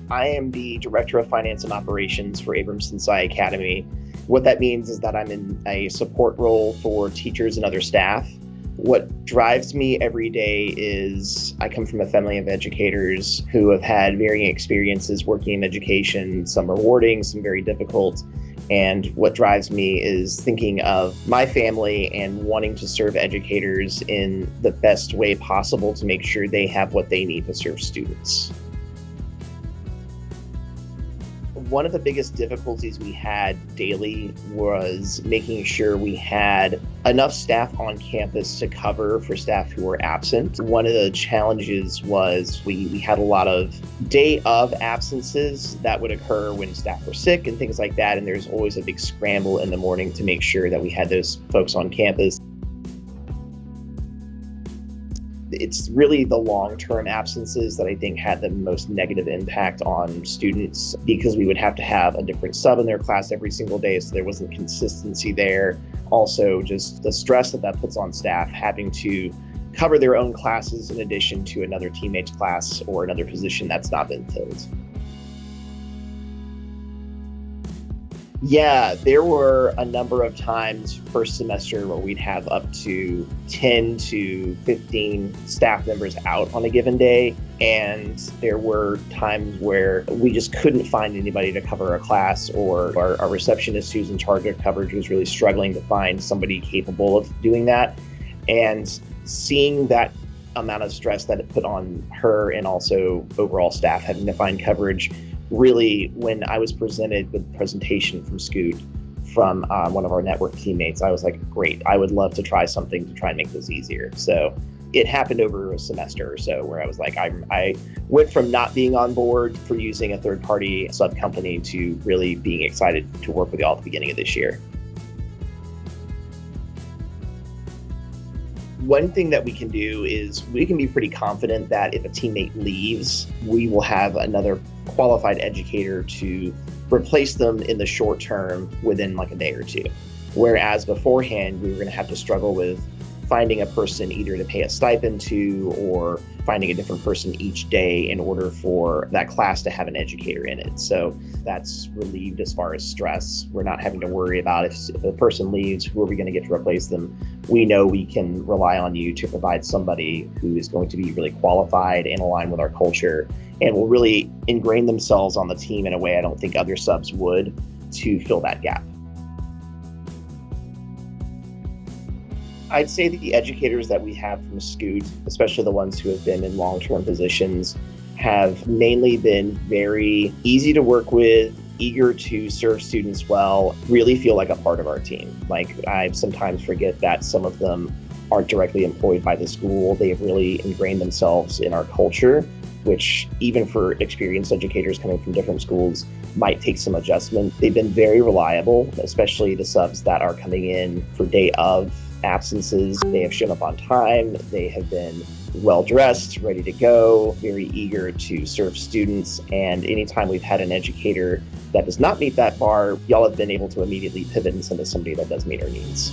I am the Director of Finance and Operations for Abramson Sci Academy. What that means is that I'm in a support role for teachers and other staff. What drives me every day is I come from a family of educators who have had varying experiences working in education, some rewarding, some very difficult. And what drives me is thinking of my family and wanting to serve educators in the best way possible to make sure they have what they need to serve students. One of the biggest difficulties we had daily was making sure we had enough staff on campus to cover for staff who were absent. One of the challenges was we had a lot of day of absences that would occur when staff were sick and things like that. And there's always a big scramble in the morning to make sure that we had those folks on campus. It's really the long-term absences that I think had the most negative impact on students, because we would have to have a different sub in their class every single day, so there wasn't consistency there. Also, just the stress that puts on staff having to cover their own classes in addition to another teammate's class or another position that's not been filled. Yeah, there were a number of times first semester where we'd have up to 10 to 15 staff members out on a given day. And there were times where we just couldn't find anybody to cover a class, or our receptionist who's in charge of coverage was really struggling to find somebody capable of doing that. And seeing that amount of stress that it put on her and also overall staff having to find coverage, really, when I was presented with a presentation from Scoot from one of our network teammates, I was like, great, I would love to try something to try and make this easier. So it happened over a semester or so where I was like, I went from not being on board for using a third-party sub company to really being excited to work with y'all at the beginning of this year. One thing that we can do is we can be pretty confident that if a teammate leaves, we will have another qualified educator to replace them in the short term within like a day or two. Whereas beforehand, we were going to have to struggle with finding a person either to pay a stipend to or finding a different person each day in order for that class to have an educator in it. So that's relieved as far as stress. We're not having to worry about if a person leaves, who are we going to get to replace them? We know we can rely on you to provide somebody who is going to be really qualified and aligned with our culture and will really ingrain themselves on the team in a way I don't think other subs would, to fill that gap. I'd say that the educators that we have from Scoot, especially the ones who have been in long-term positions, have mainly been very easy to work with, eager to serve students well, really feel like a part of our team. Like, I sometimes forget that some of them aren't directly employed by the school. They have really ingrained themselves in our culture, which even for experienced educators coming from different schools might take some adjustment. They've been very reliable, especially the subs that are coming in for day of absences. They have shown up on time. They have been well-dressed, ready to go, very eager to serve students. And anytime we've had an educator that does not meet that bar, y'all have been able to immediately pivot and send us somebody that does meet our needs.